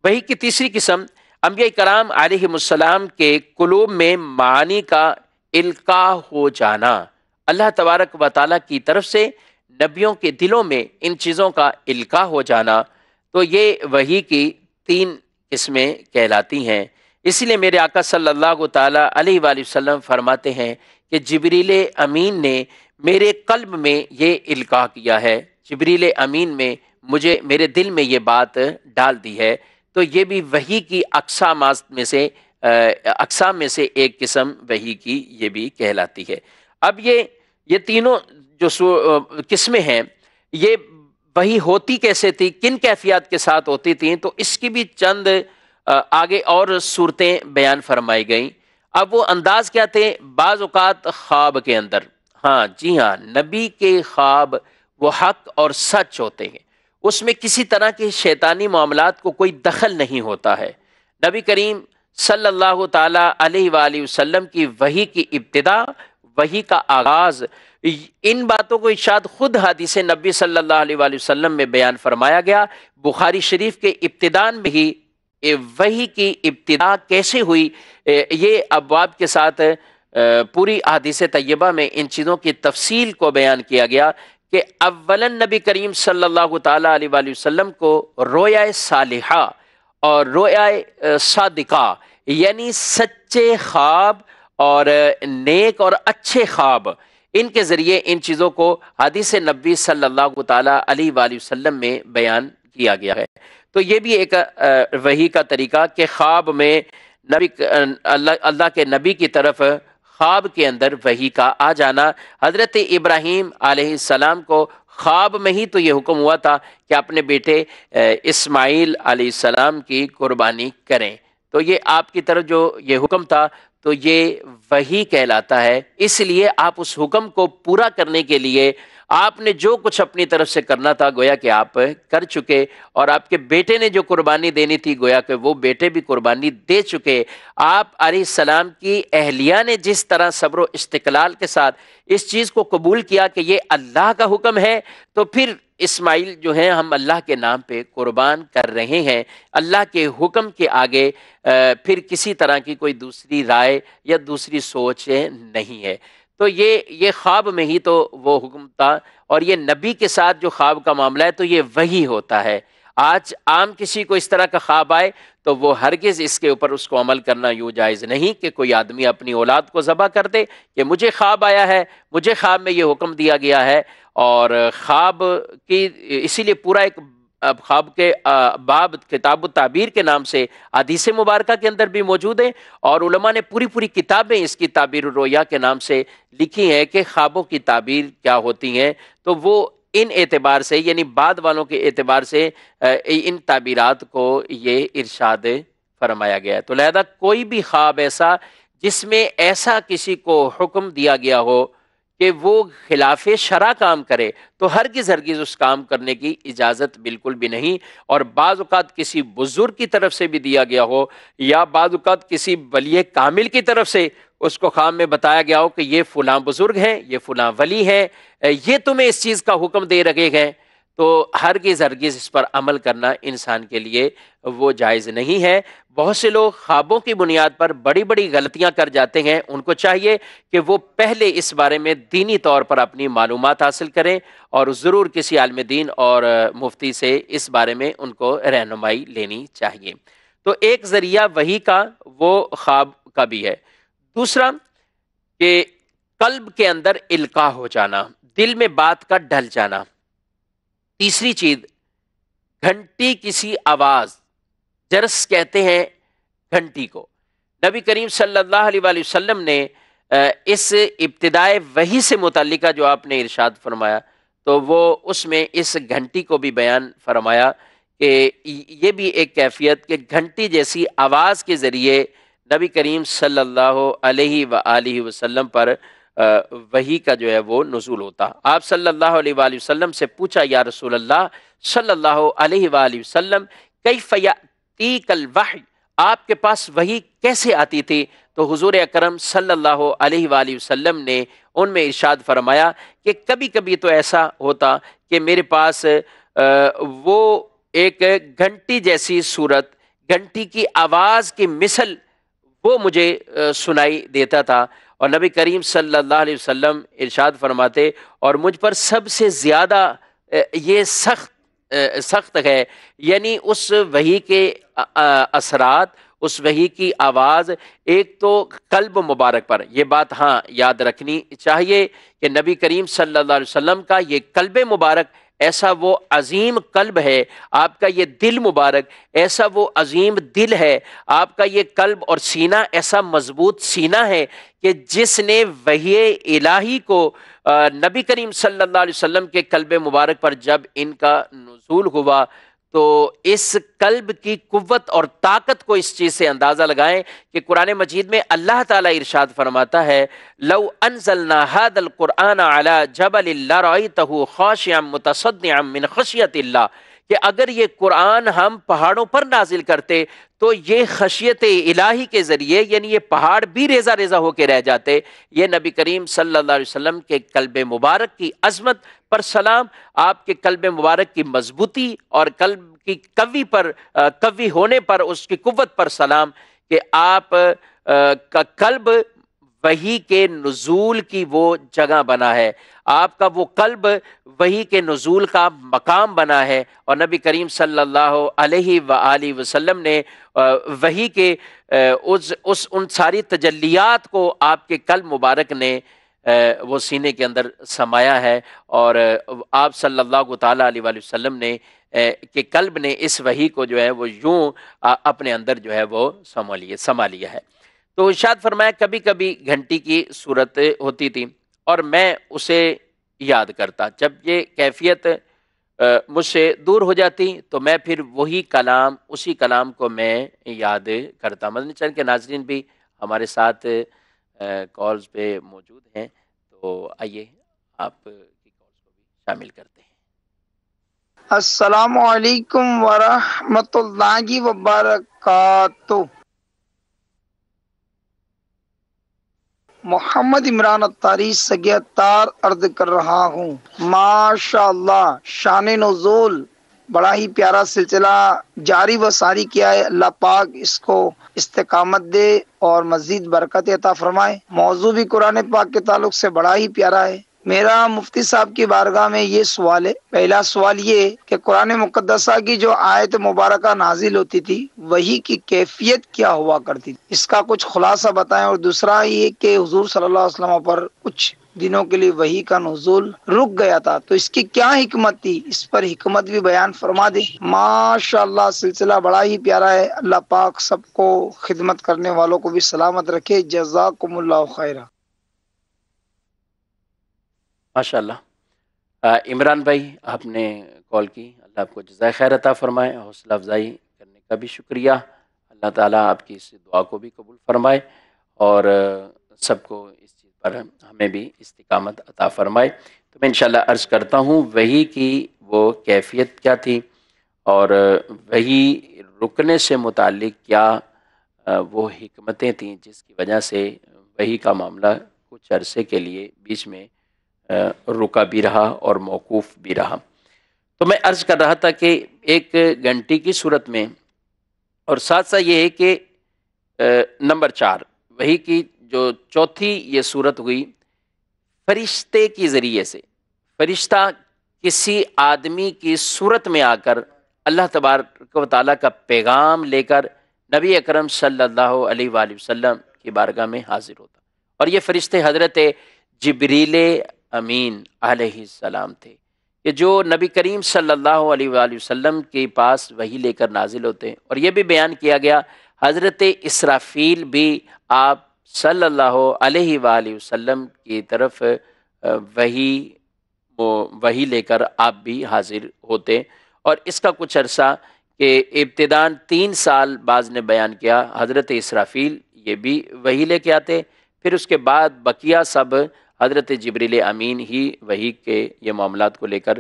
وحی کی تیسری قسم، انبیاء کرام علیہ السلام کے قلوب میں معانی کا القاء ہو جانا، اللہ تبارک و تعالیٰ کی طرف سے نبیوں کے دلوں میں ان چیزوں کا القاء ہو جانا، تو یہ وحی کی تین قسمیں کہلاتی ہیں۔ اسی لیے میرے آقا صلی اللہ تعالیٰ علیہ وآلہ وسلم فرماتے ہیں کہ جبریل امین نے میرے قلب میں یہ القاء کیا ہے، جبریل امین میں مجھے میرے دل میں یہ بات ڈال دی ہے، تو یہ بھی وحی کی اقسام میں سے ایک قسم وحی کی یہ بھی کہلاتی ہے۔ اب یہ تینوں جو قسمیں ہیں، یہ وحی ہوتی کیسے تھی، کن کیفیات کے ساتھ ہوتی تھیں، تو اس کی بھی چند آگے اور صورتیں بیان فرمائی گئیں۔ اب وہ انداز کیا تھے؟ بعض اوقات خواب کے اندر، ہاں جی ہاں، نبی کے خواب وہ حق اور سچ ہوتے ہیں، اس میں کسی طرح کے شیطانی معاملات کو کوئی دخل نہیں ہوتا ہے۔ نبی کریم صلی اللہ تعالیٰ علیہ وآلہ وسلم کی وحی کی ابتدا، وحی کا آغاز، ان باتوں کو ارشاد خود حدیث نبی صلی اللہ علیہ وآلہ وسلم میں بیان فرمایا گیا۔ بخاری شریف کے ابتدان میں ہی وحی کی ابتدا کیسے ہوئی، یہ ابواب کے ساتھ پوری احادیث طیبہ میں ان چیزوں کی تفصیل کو بیان کیا گیا کہ اولاً نبی کریم صلی اللہ تعالیٰ علیہ وآلہ وسلم کو رویا صالحہ اور رویا صادقہ، یعنی سچے خواب اور نیک اور اچھے خواب، ان کے ذریعے ان چیزوں کو حدیث نبی صلی اللہ تعالیٰ علیہ وآلہ وسلم میں بیان کیا گیا ہے۔ تو یہ بھی ایک وحی کا طریقہ کہ خواب میں اللہ کے نبی کی طرف خواب کے اندر وحی کا آ جانا۔ حضرت ابراہیم علیہ السلام کو خواب میں ہی تو یہ حکم ہوا تھا کہ اپنے بیٹے اسماعیل علیہ السلام کی قربانی کریں، تو یہ آپ کی طرف جو یہ حکم تھا تو یہ وحی کہلاتا ہے۔ اس لیے آپ اس حکم کو پورا کرنے کے لیے آپ نے جو کچھ اپنی طرف سے کرنا تھا گویا کہ آپ کر چکے، اور آپ کے بیٹے نے جو قربانی دینی تھی گویا کہ وہ بیٹے بھی قربانی دے چکے۔ آپ علیہ السلام کی اہلیہ نے جس طرح صبر و استقلال کے ساتھ اس چیز کو قبول کیا کہ یہ اللہ کا حکم ہے، تو پھر اسماعیل جو ہیں ہم اللہ کے نام پہ قربان کر رہے ہیں، اللہ کے حکم کے آگے پھر کسی طرح کی کوئی دوسری رائے یا دوسری سوچ نہیں ہے۔ تو یہ خواب میں ہی تو وہ حکم تھا، اور یہ نبی کے ساتھ جو خواب کا معاملہ ہے تو یہ وحی ہوتا ہے۔ آج عام کسی کو اس طرح کا خواب آئے تو وہ ہرگز اس کے اوپر اس کو عمل کرنا یوں جائز نہیں کہ کوئی آدمی اپنی اولاد کو ذبح کر دے کہ مجھے خواب آیا ہے، مجھے خواب میں یہ حکم دیا گیا ہے۔ اور خواب کی اسی لیے پورا ایک خواب کے باب کتاب التعبیر کے نام سے حدیث مبارکہ کے اندر بھی موجود ہیں، اور علماء نے پوری کتابیں اس کی تعبیر الرؤیا کے نام سے لکھی ہیں کہ خوابوں کی تعبیر کیا ہوتی ہیں۔ تو وہ ان اعتبار سے، یعنی بعد والوں کے اعتبار سے ان تعبیرات کو یہ ارشاد فرمایا گیا ہے۔ تو لہذا کوئی بھی خواب ایسا جس میں ایسا کسی کو حکم دیا گیا ہو کہ وہ خلاف شرع کام کرے تو ہرگز اس کام کرنے کی اجازت بالکل بھی نہیں۔ اور بعض اوقات کسی بزرگ کی طرف سے بھی دیا گیا ہو، یا بعض اوقات کسی ولی کامل کی طرف سے اس کو خواب میں بتایا گیا ہو کہ یہ فلاں بزرگ ہیں، یہ فلاں ولی ہے، یہ تمہیں اس چیز کا حکم دے رہے ہیں، تو ہرگز اس پر عمل کرنا انسان کے لیے وہ جائز نہیں ہے۔ بہت سے لوگ خوابوں کی بنیاد پر بڑی غلطیاں کر جاتے ہیں، ان کو چاہیے کہ وہ پہلے اس بارے میں دینی طور پر اپنی معلومات حاصل کریں، اور ضرور کسی عالم دین اور مفتی سے اس بارے میں ان کو رہنمائی لینی چاہیے۔ تو ایک ذریعہ وحی کا وہ خواب کا بھی ہے۔ دوسرا، کہ قلب کے اندر القاء ہو جانا، دل میں بات کا ڈل جانا۔ تیسری چیز، گھنٹی کسی آواز، جرس کہتے ہیں گھنٹی کو۔ نبی کریم صلی اللہ علیہ وآلہ وسلم نے اس ابتدائے وحی سے متعلقہ جو آپ نے ارشاد فرمایا، تو وہ اس میں اس گھنٹی کو بھی بیان فرمایا کہ یہ بھی ایک کیفیت کہ گھنٹی جیسی آواز کے ذریعے نبی کریم صلی اللہ علیہ وآلہ وسلم پر وحی کا جو ہے وہ نزول ہوتا۔ آپ صلی اللہ علیہ وآلہ وسلم سے پوچھا، یا رسول اللہ صلی اللہ علیہ وآلہ وسلم، کیف یأتیک الوحی، آپ کے پاس وحی کیسے آتی تھی؟ تو حضور اکرم صلی اللہ علیہ وآلہ وسلم نے ان میں ارشاد فرمایا کہ کبھی کبھی تو ایسا ہوتا کہ میرے پاس وہ ایک گھنٹی جیسی صورت، گھنٹی کی آواز کی مثل وہ مجھے سنائی دیتا تھا، اور نبی کریم صلی اللہ علیہ وسلم ارشاد فرماتے، اور مجھ پر سب سے زیادہ یہ سخت ہے، یعنی اس وحی کے اثرات، اس وحی کی آواز، ایک تو قلب مبارک پر، یہ بات ہاں یاد رکھنی چاہیے کہ نبی کریم صلی اللہ علیہ وسلم کا یہ قلب مبارک ایسا وہ عظیم قلب ہے، آپ کا یہ دل مبارک ایسا وہ عظیم دل ہے، آپ کا یہ قلب اور سینہ ایسا مضبوط سینہ ہے کہ جس نے وحی الہی کو نبی کریم صلی اللہ علیہ وسلم کے قلب مبارک پر جب ان کا نزول ہوا، تو اس قلب کی قوت اور طاقت کو اس چیز سے اندازہ لگائیں کہ قرآن مجید میں اللہ تعالیٰ ارشاد فرماتا ہے، لو انزلنا هذا القرآن على جبل لرأيته خاشعا متصدعا من خشیت اللہ، کہ اگر یہ قرآن ہم پہاڑوں پر نازل کرتے تو یہ خشیت الہی کے ذریعے، یعنی یہ پہاڑ بھی ریزہ ریزہ ہو کے رہ جاتے۔ یہ نبی کریم صلی اللہ علیہ وسلم کے قلب مبارک کی عظمت پر سلام، آپ کے قلب مبارک کی مضبوطی اور قلب کی قوی ہونے پر، اس کی قوت پر سلام، کہ آپ کا قلب وحی کے نزول کی وہ جگہ بنا ہے، آپ کا وہ قلب وحی کے نزول کا مقام بنا ہے، اور نبی کریم صلی اللہ علیہ وآلہ وسلم نے وحی کے ان ساری تجلیات کو آپ کے قلب مبارک نے وہ سینے کے اندر سمایا ہے، اور آپ صلی اللہ تعالیٰ علیہ وآلہ وسلم نے کہ قلب نے اس وحی کو جو ہے وہ یوں اپنے اندر جو ہے وہ سما لیا ہے۔ تو ارشاد فرمایا کبھی کبھی گھنٹی کی صورت ہوتی تھی اور میں اسے یاد کرتا، جب یہ کیفیت مجھ سے دور ہو جاتی تو میں پھر وہی کلام، اسی کلام کو میں یاد کرتا۔ مدنی چینل کے ناظرین بھی ہمارے ساتھ کالز پہ موجود ہیں، تو آئیے آپ کی کالز کو بھی شامل کرتے ہیں۔ السلام علیکم ورحمۃ اللہ وبرکاتہ۔ محمد عمران اتاری سگیتار عرض کر رہا ہوں۔ ماشاء اللہ، شان نزول بڑا ہی پیارا سلسلہ جاری و ساری کیا ہے، اللہ پاک اس کو استقامت دے اور مزید برکت عطا فرمائے۔ موضوع بھی قرآن پاک کے تعلق سے بڑا ہی پیارا ہے۔ میرا مفتی صاحب کی بارگاہ میں یہ سوال ہے، پہلا سوال یہ کہ قرآن مقدسہ کی جو آیت مبارکہ نازل ہوتی تھی وہی کی کیفیت کیا ہوا کرتی تھی، اس کا کچھ خلاصہ بتائیں، اور دوسرا یہ کہ حضور صلی اللہ علیہ وسلم پر کچھ دنوں کے لیے وحی کا نزول رک گیا تھا، تو اس کی کیا حکمت تھی، اس پر حکمت بھی بیان فرما دے۔ ماشاء اللہ، سلسلہ بڑا ہی پیارا ہے، اللہ پاک سب کو خدمت کرنے والوں کو بھی سلامت رکھے، جزاکم اللہ خیرہ۔ ماشاء اللہ، عمران بھائی آپ نے کال کی، اللہ آپ کو جزائے خیر عطا فرمائے، حوصلہ افزائی کرنے کا بھی شکریہ، اللہ تعالیٰ آپ کی اس دعا کو بھی قبول فرمائے اور سب کو اس چیز پر ہمیں بھی استقامت عطا فرمائے۔ تو میں انشاءاللہ عرض کرتا ہوں وحی کی وہ کیفیت کیا تھی، اور وحی رکنے سے متعلق کیا وہ حکمتیں تھیں جس کی وجہ سے وحی کا معاملہ کچھ عرصے کے لیے بیچ میں رکا بھی رہا اور موقوف بھی رہا۔ تو میں عرض کر رہا تھا کہ ایک گھنٹی کی صورت میں، اور ساتھ ساتھ یہ ہے کہ نمبر 4 وحی کی جو چوتھی یہ صورت ہوئی، فرشتے کی ذریعے سے، فرشتہ کسی آدمی کی صورت میں آ کر اللہ تبارک و تعالیٰ کا پیغام لے کر نبی اکرم صلی اللہ علیہ وآلہ وسلم کی بارگاہ میں حاضر ہوتا، اور یہ فرشتے حضرت جبریل امین علیہ السلام تھے کہ جو نبی کریم صلی اللہ علیہ وآلہ وسلم کے پاس وحی لے کر نازل ہوتے ہیں۔ اور یہ بھی بیان کیا گیا حضرت اسرافیل بھی آپ صلی اللہ علیہ وآلہ وسلم کی طرف وحی لے کر آپ بھی حاضر ہوتے، اور اس کا کچھ عرصہ کہ ابتداً 3 سال بعض نے بیان کیا حضرت اسرافیل یہ بھی وحی لے کے آتے، پھر اس کے بعد بقیہ سب حضرت جبریل امین ہی وحی کے یہ معاملات کو لے کر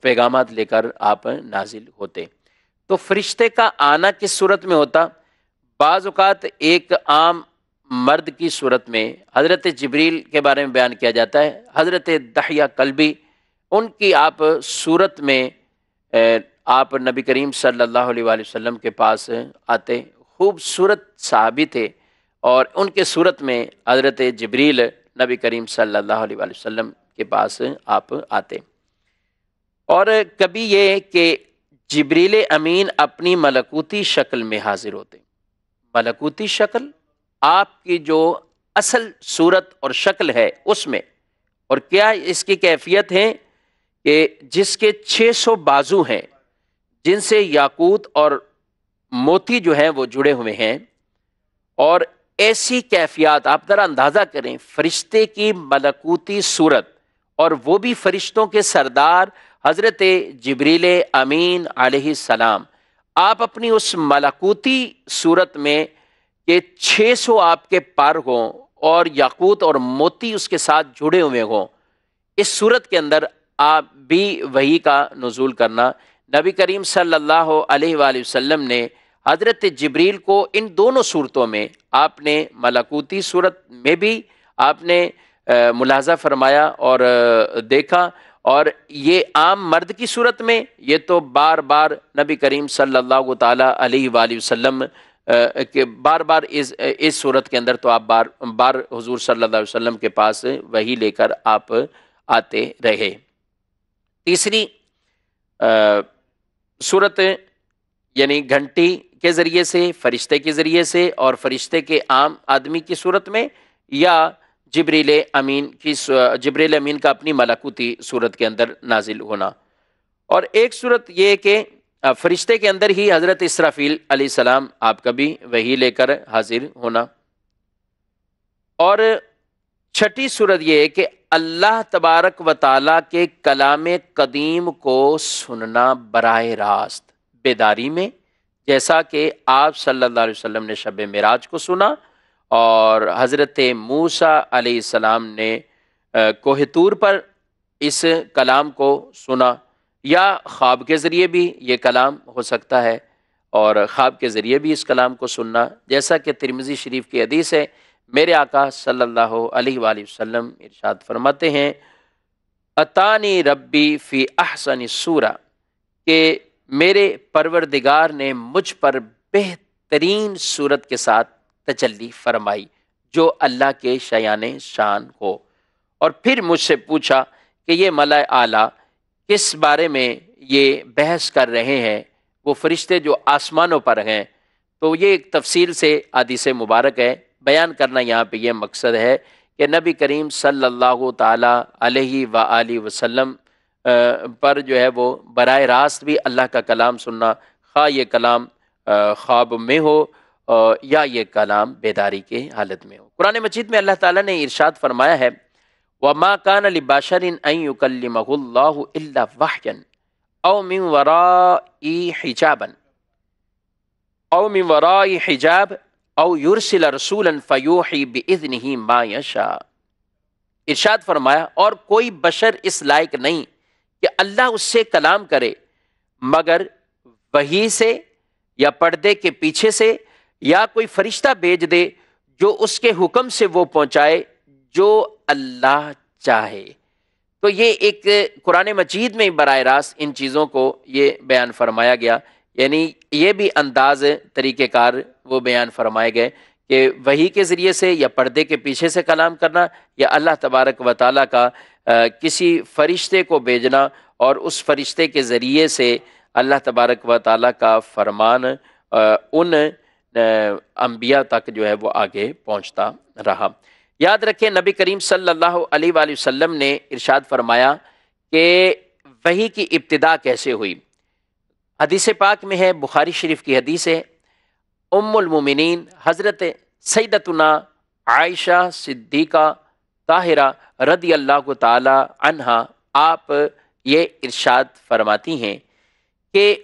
پیغامات لے کر آپ نازل ہوتے۔ تو فرشتے کا آنا کس صورت میں ہوتا؟ بعض اوقات ایک عام مرد کی صورت میں حضرت جبریل کے بارے میں بیان کیا جاتا ہے، حضرت دحیہ کلبی ان کی آپ صورت میں آپ نبی کریم صلی اللہ علیہ وآلہ وسلم کے پاس آتے، خوبصورت صحابی تھے، اور ان کے صورت میں حضرت جبریل نبی کریم صلی اللہ علیہ وآلہ وسلم کے پاس آپ آتے۔ اور کبھی یہ کہ جبریل امین اپنی ملکوتی شکل میں حاضر ہوتے، ملکوتی شکل آپ کی جو اصل صورت اور شکل ہے اس میں، اور کیا اس کی کیفیت ہے کہ جس کے 600 بازو ہیں جن سے یاقوت اور موتی جو ہیں وہ جڑے ہوئے ہیں، اور ایسی کیفیات آپ ذرا اندازہ کریں فرشتے کی ملکوتی صورت، اور وہ بھی فرشتوں کے سردار حضرت جبریل امین علیہ السلام، آپ اپنی اس ملکوتی صورت میں کہ 600 آپ کے پر ہوں اور یاقوت اور موتی اس کے ساتھ جڑے ہوئے ہوں، اس صورت کے اندر آپ بھی وحی کا نزول کرنا، نبی کریم صلی اللہ علیہ وآلہ وسلم نے حضرت جبریل کو ان دونوں صورتوں میں، آپ نے ملکوتی صورت میں بھی آپ نے ملاحظہ فرمایا اور دیکھا، اور یہ عام مرد کی صورت میں یہ تو بار بار نبی کریم صلی اللہ تعالی علیہ وآلہ وسلم کہ بار بار اس صورت کے اندر تو آپ بار بار حضور صلی اللہ علیہ وسلم کے پاس وحی لے کر آپ آتے رہے۔ تیسری صورت یعنی گھنٹی کے ذریعے سے، فرشتے کے ذریعے سے، اور فرشتے کے عام آدمی کی صورت میں، یا جبریل امین کا اپنی ملکوتی صورت کے اندر نازل ہونا۔ اور ایک صورت یہ کہ فرشتے کے اندر ہی حضرت اسرافیل علیہ السلام آپ کا بھی وحی لے کر حاضر ہونا۔ اور چھٹی صورت یہ ہے کہ اللہ تبارک و تعالیٰ کے کلام قدیم کو سننا براہ راست بیداری میں، جیسا کہ آپ صلی اللہ علیہ وسلم نے شب معراج کو سنا، اور حضرت موسیٰ علیہ السلام نے کوہ طور پر اس کلام کو سنا، یا خواب کے ذریعے بھی یہ کلام ہو سکتا ہے، اور خواب کے ذریعے بھی اس کلام کو سننا، جیسا کہ ترمذی شریف کی حدیث ہے، میرے آقا صلی اللہ علیہ وآلہ وسلم ارشاد فرماتے ہیں اتانی ربی فی احسن سورہ، کہ میرے پروردگار نے مجھ پر بہترین صورت کے ساتھ تجلی فرمائی جو اللہ کے شایان شان ہو، اور پھر مجھ سے پوچھا کہ یہ ملائے اعلیٰ کس بارے میں یہ بحث کر رہے ہیں، وہ فرشتے جو آسمانوں پر ہیں۔ تو یہ ایک تفصیل سے حدیث مبارک ہے، بیان کرنا یہاں پہ یہ مقصد ہے کہ نبی کریم صلی اللہ تعالی علیہ وآلہ وسلم پر جو ہے وہ براہ راست بھی اللہ کا کلام سننا، خواہ یہ کلام خواب میں ہو یا یہ کلام بیداری کے حالت میں ہو۔ قرآن مجید میں اللہ تعالیٰ نے ارشاد فرمایا ہے وَمَا كَانَ لِبَشَرٍ أَن يُكَلِّمَهُ اللَّهُ إِلَّا وَحْيًا أَوْ مِن وَرَاءِ حِجَابٍ أَوْ يُرْسِلَ رَسُولًا فَيُوحِي بِإِذْنِهِ مَا يَشَاءُ۔ ارشاد فرمایا اور کوئی بشر اس لائق نہیں کہ اللہ اس سے کلام کرے مگر وحی سے، یا پردے کے پیچھے سے، یا کوئی فرشتہ بھیج دے جو اس کے حکم سے وہ پہنچائے جو اللہ چاہے۔ تو یہ ایک قرآن مجید میں براہ راست ان چیزوں کو یہ بیان فرمایا گیا، یعنی یہ بھی انداز طریقہ کار وہ بیان فرمائے گئے کہ وحی کے ذریعے سے یا پردے کے پیچھے سے کلام کرنا، یا اللہ تبارک و تعالیٰ کا کسی فرشتے کو بھیجنا اور اس فرشتے کے ذریعے سے اللہ تبارک و تعالیٰ کا فرمان ان انبیاء تک جو ہے وہ آگے پہنچتا رہا۔ یاد رکھیں نبی کریم صلی اللہ علیہ وآلہ وسلم نے ارشاد فرمایا کہ وحی کی ابتدا کیسے ہوئی۔ حدیث پاک میں ہے، بخاری شریف کی حدیث ہے، ام المومنین حضرت سیدتنا عائشہ صدیقہ طاہرہ رضی اللہ تعالی عنہا، آپ یہ ارشاد فرماتی ہیں کہ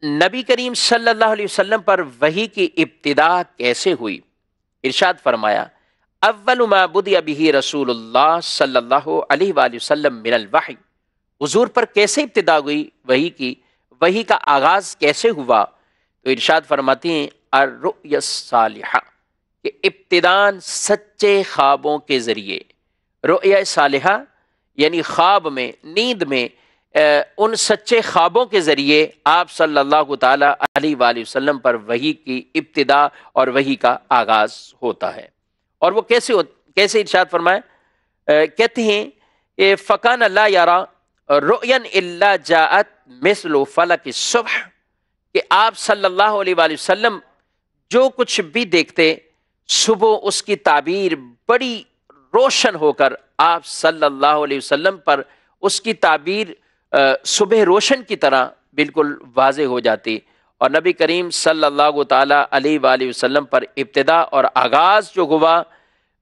نبی کریم صلی اللہ علیہ وسلم پر وحی کی ابتدا کیسے ہوئی۔ ارشاد فرمایا، اول ما بدأ به رسول اللہ صلی اللہ علیہ وآلہ وسلم من الوحی، حضور پر کیسے ابتدا ہوئی وحی کی، وحی کا آغاز کیسے ہوا؟ تو ارشاد فرماتی ہیں الرؤیا الصالحہ، کہ ابتداً سچے خوابوں کے ذریعے، رؤیا صالحہ یعنی خواب میں، نیند میں، ان سچے خوابوں کے ذریعے آپ صلی اللہ تعالی علیہ وآلہ وسلم پر وحی کی ابتدا اور وحی کا آغاز ہوتا ہے۔ اور وہ کیسے ارشاد فرمائے، کہتے ہیں فَكَانَ لَا يَرَى رُؤْيًا إِلَّا جَاءَتْ مِثْلُ فَلَكِ الصُّبْحِ، کہ آپ صلی اللہ علیہ وآلہ وسلم جو کچھ بھی دیکھتے، صبح اس کی تعبیر بڑی روشن ہو کر آپ صلی اللہ علیہ وسلم پر اس کی تعبیر صبح روشن کی طرح بالکل واضح ہو جاتی، اور نبی کریم صلی اللہ تعالی علیہ وآلہ وسلم پر ابتدا اور آغاز جو ہوا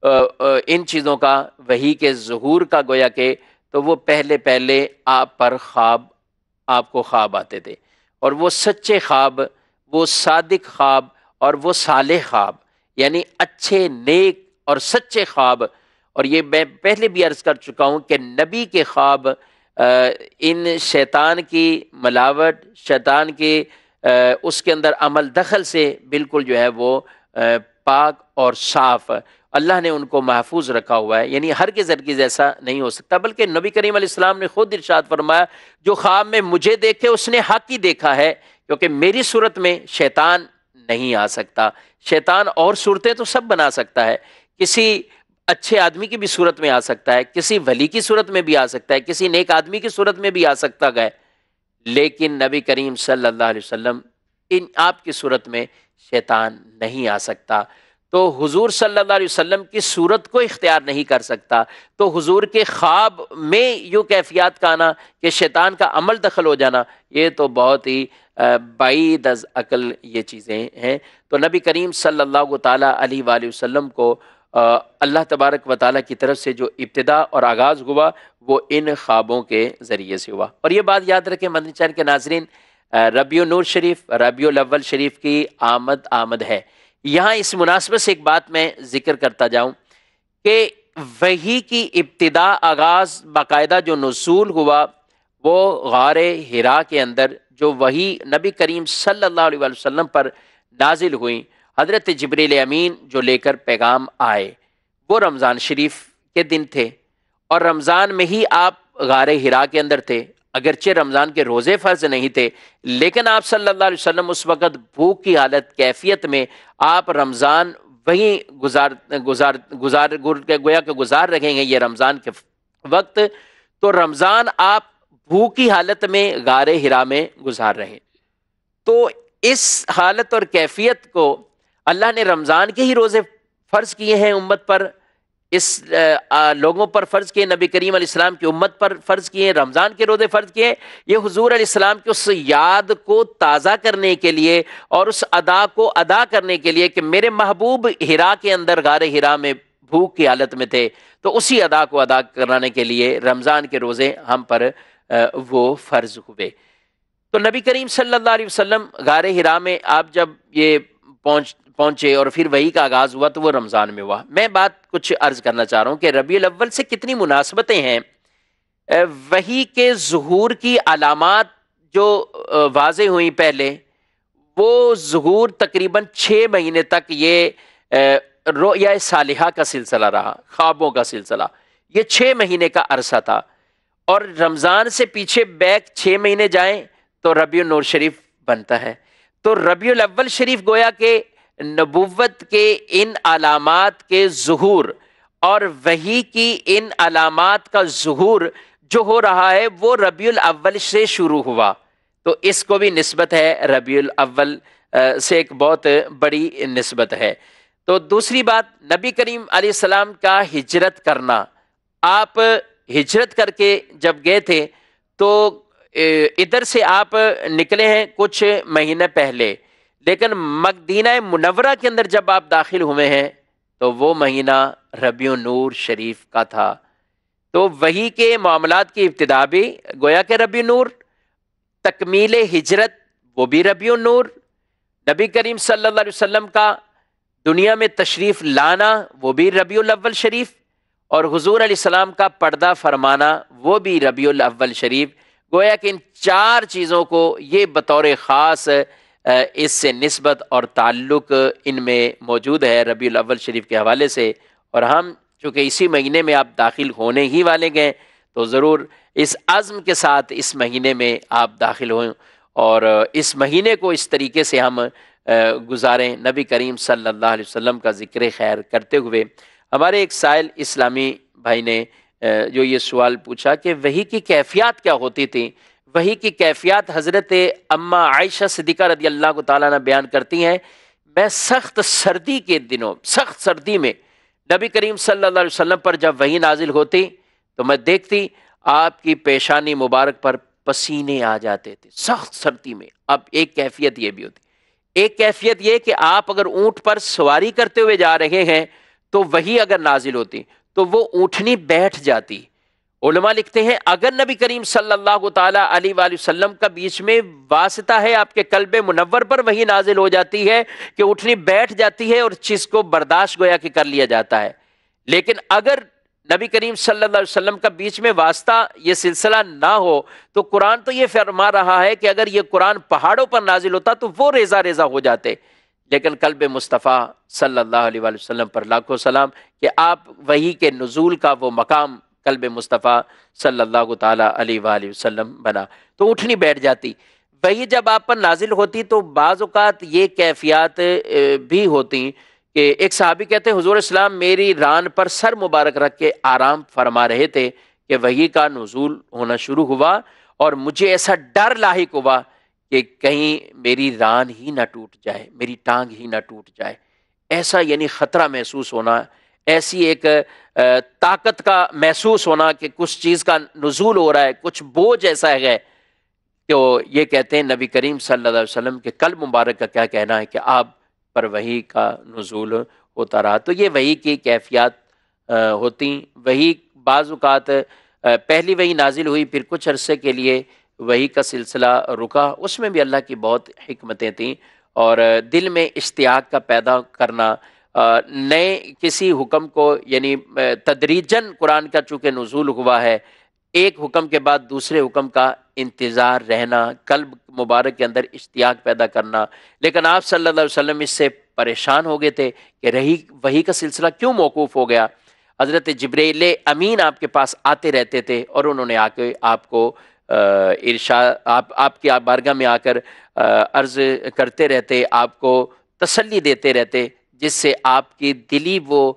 ان چیزوں کا، وحی کے ظہور کا، گویا کہ تو وہ پہلے آپ پر آپ کو خواب آتے تھے، اور وہ سچے خواب، وہ صادق خواب اور وہ صالح خواب، یعنی اچھے، نیک اور سچے خواب۔ اور یہ میں پہلے بھی عرض کر چکا ہوں کہ نبی کے خواب ان شیطان کی ملاوٹ، شیطان کے اس کے اندر عمل دخل سے بالکل جو ہے وہ پاک اور صاف، اللہ نے ان کو محفوظ رکھا ہوا ہے، یعنی ہرگز ایسا نہیں ہو سکتا۔ بلکہ نبی کریم علیہ السلام نے خود ارشاد فرمایا، جو خواب میں مجھے دیکھے اس نے حق ہی دیکھا ہے، کیونکہ میری صورت میں شیطان نہیں آ سکتا۔ شیطان اور صورتیں تو سب بنا سکتا ہے، کسی اچھے آدمی کی بھی صورت میں آ سکتا ہے، کسی ولی کی صورت میں بھی آ سکتا ہے، کسی نیک آدمی کی صورت میں بھی آ سکتا ہے، لیکن نبی کریم صلی اللہ علیہ وسلم آپ کی صورت میں شیطان نہیں آ سکتا۔ تو حضور صلی اللہ علیہ وسلم کی صورت کو اختیار نہیں کر سکتا، تو حضور کے خواب میں یوں کیفیات کا آنا کہ شیطان کا عمل دخل ہو جانا، یہ تو بہت ہی بعید از عقل یہ چیزیں ہیں۔ تو نبی کریم صلی اللہ تعالی علیہ وآلہ وسلم کو اللہ تبارک و تعالیٰ کی طرف سے جو ابتدا اور آغاز ہوا وہ ان خوابوں کے ذریعے سے ہوا۔ اور یہ بات یاد رکھیں مدنی چینل کے ناظرین، ربیع النور شریف، ربیع الاول شریف کی آمد ہے۔ یہاں اس مناسبت سے ایک بات میں ذکر کرتا جاؤں کہ وحی کی ابتدا، آغاز، باقاعدہ جو نزول ہوا وہ غار حرا کے اندر، جو وحی نبی کریم صلی اللہ علیہ وسلم پر نازل ہوئی، حضرت جبریل امین جو لے کر پیغام آئے، وہ رمضان شریف کے دن تھے، اور رمضان میں ہی آپ غار حرا کے اندر تھے۔ اگرچہ رمضان کے روزے فرض نہیں تھے، لیکن آپ صلی اللہ علیہ وسلم اس وقت بھوک کی حالت، کیفیت میں آپ رمضان وہیں گزار رکھیں گے یہ رمضان کے وقت، تو رمضان آپ بھوک کی حالت میں غار حرا میں گزار رہے۔ تو اس حالت اور کیفیت کو اللہ نے رمضان کے ہی روزے فرض کیے ہیں امت پر، اس لوگوں پر فرض کیے، نبی کریم علیہ السلام کی امت پر فرض کیے، رمضان کے روزے فرض کیے۔ یہ حضور علیہ السلام کی اس یاد کو تازہ کرنے کے لیے اور اس ادا کو ادا کرنے کے لیے کہ میرے محبوب حرا کے اندر، غار حرا میں بھوک کی حالت میں تھے، تو اسی ادا کو ادا کرانے کے لیے رمضان کے روزے ہم پر وہ فرض ہوئے۔ تو نبی کریم صلی اللہ علیہ وسلم غار حرا میں آپ جب یہ پہنچے اور پھر وحی کا آغاز ہوا تو وہ رمضان میں ہوا۔ میں بات کچھ عرض کرنا چاہ رہا ہوں کہ ربیع الاول سے کتنی مناسبتیں ہیں۔ وحی کے ظہور کی علامات جو واضح ہوئیں پہلے، وہ ظہور تقریباً 6 مہینے تک یہ رؤیا صالحہ کا سلسلہ رہا، خوابوں کا سلسلہ، یہ 6 مہینے کا عرصہ تھا۔ اور رمضان سے پیچھے بیک 6 مہینے جائیں تو ربیع النور شریف بنتا ہے۔ تو ربیع الاول شریف گویا کہ نبوت کے ان علامات کے ظہور اور وحی کی ان علامات کا ظہور جو ہو رہا ہے وہ ربیع الاول سے شروع ہوا، تو اس کو بھی نسبت ہے ربیع الاول سے ایک بہت بڑی نسبت ہے۔ تو دوسری بات، نبی کریم علیہ السلام کا ہجرت کرنا، آپ ہجرت کر کے جب گئے تھے تو ادھر سے آپ نکلے ہیں کچھ مہینے پہلے، لیکن مدینہ منورہ کے اندر جب آپ داخل ہوئے ہیں تو وہ مہینہ ربیع النور شریف کا تھا۔ تو وہی کے معاملات کی ابتدا بھی گویا کہ ربیع النور، تکمیل ہجرت وہ بھی ربیع النور، نبی کریم صلی اللہ علیہ وسلم کا دنیا میں تشریف لانا وہ بھی ربیع الاول شریف، اور حضور علیہ السلام کا پردہ فرمانا وہ بھی ربیع الاول شریف۔ گویا کہ ان چار چیزوں کو یہ بطور خاص اس سے نسبت اور تعلق ان میں موجود ہے ربیع الاول شریف کے حوالے سے، اور ہم چونکہ اسی مہینے میں آپ داخل ہونے ہی والے گئے تو ضرور اس عزم کے ساتھ اس مہینے میں آپ داخل ہوئیں اور اس مہینے کو اس طریقے سے ہم گزاریں، نبی کریم صلی اللہ علیہ وسلم کا ذکر خیر کرتے ہوئے۔ ہمارے ایک سائل اسلامی بھائی نے جو یہ سوال پوچھا کہ وحی کی کیفیات کیا ہوتی تھی، وحی کی کیفیات حضرت اماں عائشہ صدیقہ رضی اللہ تعالیٰ عنہ بیان کرتی ہیں، میں سخت سردی کے دنوں، سخت سردی میں نبی کریم صلی اللہ علیہ وسلم پر جب وحی نازل ہوتی تو میں دیکھتی آپ کی پیشانی مبارک پر پسینے آ جاتے تھے سخت سردی میں۔ اب ایک کیفیت یہ بھی ہوتی، ایک کیفیت یہ کہ آپ اگر اونٹ پر سواری کرتے ہوئے جا رہے ہیں تو وحی اگر نازل ہوتی تو وہ اونٹنی بیٹھ جاتی۔ علماء لکھتے ہیں اگر نبی کریم صلی اللہ تعالی علیہ وآلہ وسلم کا بیچ میں واسطہ ہے، آپ کے قلب منور پر وحی نازل ہو جاتی ہے کہ اونٹنی بیٹھ جاتی ہے اور چیز کو برداشت گویا کہ کر لیا جاتا ہے۔ لیکن اگر نبی کریم صلی اللہ علیہ وسلم کا بیچ میں واسطہ یہ سلسلہ نہ ہو تو قرآن تو یہ فرما رہا ہے کہ اگر یہ قرآن پہاڑوں پر نازل ہوتا تو وہ ریزہ ریزہ ہو جاتے، لیکن قلب مصطفیٰ صلی اللہ علیہ وآلہ وسلم پر لاکھوں سلام کہ آپ وحی کے نزول کا وہ مقام قلب مصطفیٰ صلی اللہ تعالی علیہ وآلہ وسلم بنا تو اٹھنی بیٹھ جاتی۔ وحی جب آپ پر نازل ہوتی تو بعض اوقات یہ کیفیات بھی ہوتی کہ ایک صحابی کہتے ہیں حضور اسلام میری ران پر سر مبارک رکھ کے آرام فرما رہے تھے کہ وحی کا نزول ہونا شروع ہوا اور مجھے ایسا ڈر لاحق ہوا کہ کہیں میری ران ہی نہ ٹوٹ جائے، میری ٹانگ ہی نہ ٹوٹ جائے، ایسا یعنی خطرہ محسوس ہونا، ایسی ایک طاقت کا محسوس ہونا کہ کچھ چیز کا نزول ہو رہا ہے، کچھ بوجھ ایسا ہے کہ یہ کہتے ہیں نبی کریم صلی اللہ علیہ وسلم کے قلب مبارک کا کیا کہنا ہے کہ آپ پر وحی کا نزول ہوتا رہا۔ تو یہ وحی کی کیفیات ہوتی۔ وحی بعض اوقات پہلی وحی نازل ہوئی، پھر کچھ عرصے کے لیے وحی کا سلسلہ رکا، اس میں بھی اللہ کی بہت حکمتیں تھیں، اور دل میں اشتیاق کا پیدا کرنا، نئے کسی حکم کو یعنی تدریجاً قرآن کا چونکہ نزول ہوا ہے، ایک حکم کے بعد دوسرے حکم کا انتظار رہنا، قلب مبارک کے اندر اشتیاق پیدا کرنا۔ لیکن آپ صلی اللہ علیہ وسلم اس سے پریشان ہو گئے تھے کہ وحی کا سلسلہ کیوں موقوف ہو گیا۔ حضرت جبریل امین آپ کے پاس آتے رہتے تھے اور انہوں نے آ کے آپ کو ارشاد آپ کی بارگاہ میں آ کر عرض کرتے رہتے، آپ کو تسلی دیتے رہتے، جس سے آپ کی دلی وہ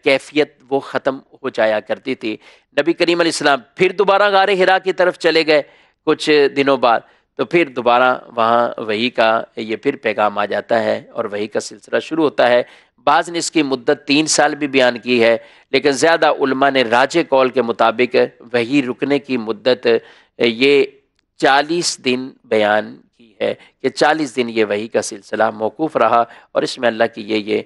کیفیت وہ ختم ہو جایا کرتی تھی۔ نبی کریم علیہ السلام پھر دوبارہ غار حرا کی طرف چلے گئے کچھ دنوں بعد، تو پھر دوبارہ وہاں وحی کا یہ پھر پیغام آ جاتا ہے اور وحی کا سلسلہ شروع ہوتا ہے۔ بعض نے اس کی مدت 3 سال بھی بیان کی ہے، لیکن زیادہ علماء نے راجح قول کے مطابق وحی رکنے کی مدت یہ 40 دن بیان کی ہے کہ 40 دن یہ وحی کا سلسلہ موقوف رہا، اور اس میں اللہ کی یہ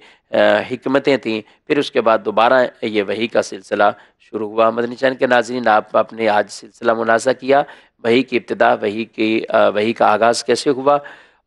حکمتیں تھیں۔ پھر اس کے بعد دوبارہ یہ وحی کا سلسلہ شروع ہوا۔ مدنی چینل کے ناظرین، آپ نے آج سلسلہ منازعہ کیا، وحی کی ابتدا، وحی کا آغاز کیسے ہوا،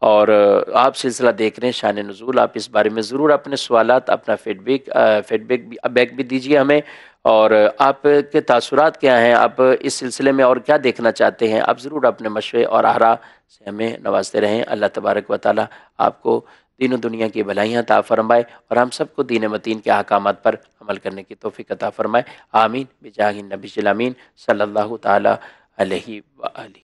اور آپ سلسلہ دیکھ رہے ہیں شان نزول۔ آپ اس بارے میں ضرور اپنے سوالات، اپنا فیڈ بیک بھی دیجیے ہمیں، اور آپ کے تاثرات کیا ہیں، آپ اس سلسلے میں اور کیا دیکھنا چاہتے ہیں، آپ ضرور اپنے مشورے اور آراء سے ہمیں نوازتے رہیں۔ اللہ تبارک و تعالی آپ کو دین و دنیا کی بھلائیاں عطا فرمائے اور ہم سب کو دین متین کے احکامات پر عمل کرنے کی توفیق عطا فرمائے۔ آمین بجاہ النبی الامین صلی اللہ تعالی علیہ وآلہ۔